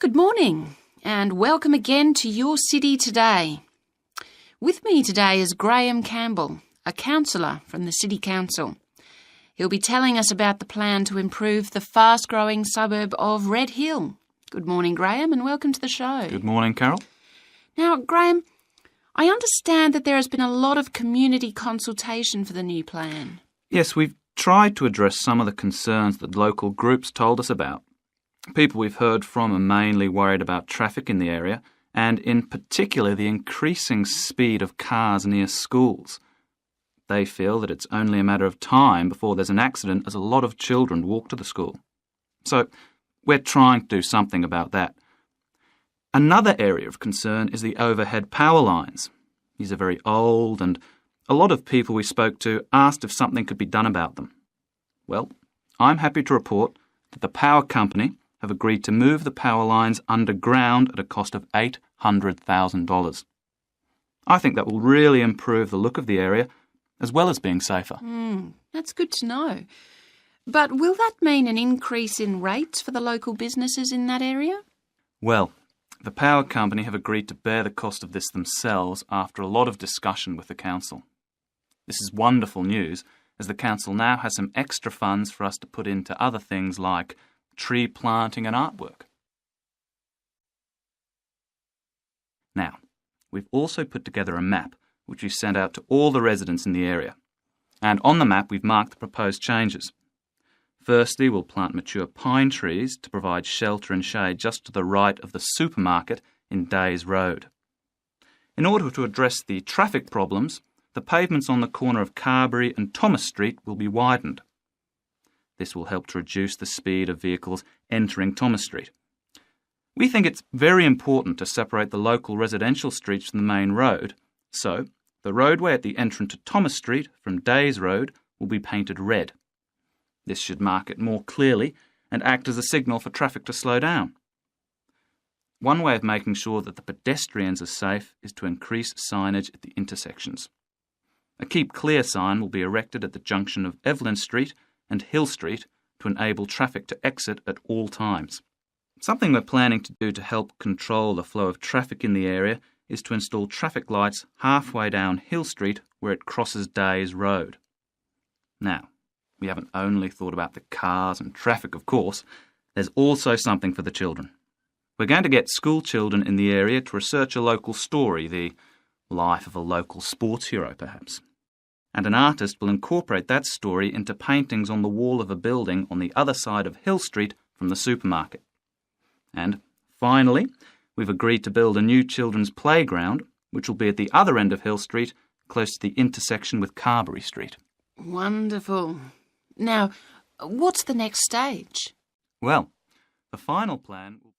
Good morning and welcome again to Your City Today. With me today is Graham Campbell, a councillor from the City Council. He'll be telling us about the plan to improve the fast-growing suburb of Red Hill. Good morning, Graham, and welcome to the show. Good morning, Carol. Now, Graham, I understand that there has been a lot of community consultation for the new plan. Yes, we've tried to address some of the concerns that local groups told us about. People we've heard from are mainly worried about traffic in the area and in particular the increasing speed of cars near schools. They feel that it's only a matter of time before there's an accident as a lot of children walk to the school. So we're trying to do something about that. Another area of concern is the overhead power lines. These are very old and a lot of people we spoke to asked if something could be done about them. Well, I'm happy to report that the power company have agreed to move the power lines underground at a cost of $800,000. I think that will really improve the look of the area as well as being safer. That's good to know. But will that mean an increase in rates for the local businesses in that area? Well, the power company have agreed to bear the cost of this themselves after a lot of discussion with the council. This is wonderful news, as the council now has some extra funds for us to put into other things like tree planting and artwork. Now, we've also put together a map which we sent out to all the residents in the area. And on the map we've marked the proposed changes. Firstly, we'll plant mature pine trees to provide shelter and shade just to the right of the supermarket in Days Road. In order to address the traffic problems, the pavements on the corner of Carberry and Thomas Street will be widened. This will help to reduce the speed of vehicles entering Thomas Street. We think it's very important to separate the local residential streets from the main road, so the roadway at the entrance to Thomas Street from Days Road will be painted red. This should mark it more clearly and act as a signal for traffic to slow down. One way of making sure that the pedestrians are safe is to increase signage at the intersections. A Keep Clear sign will be erected at the junction of Evelyn Street and Hill Street to enable traffic to exit at all times. Something we're planning to do to help control the flow of traffic in the area is to install traffic lights halfway down Hill Street where it crosses Days Road. Now, we haven't only thought about the cars and traffic, of course. There's also something for the children. We're going to get school children in the area to research a local story, the life of a local sports hero, perhaps. And an artist will incorporate that story into paintings on the wall of a building on the other side of Hill Street from the supermarket. And finally, we've agreed to build a new children's playground, which will be at the other end of Hill Street, close to the intersection with Carberry Street. Wonderful. Now, what's the next stage? Well, the final plan will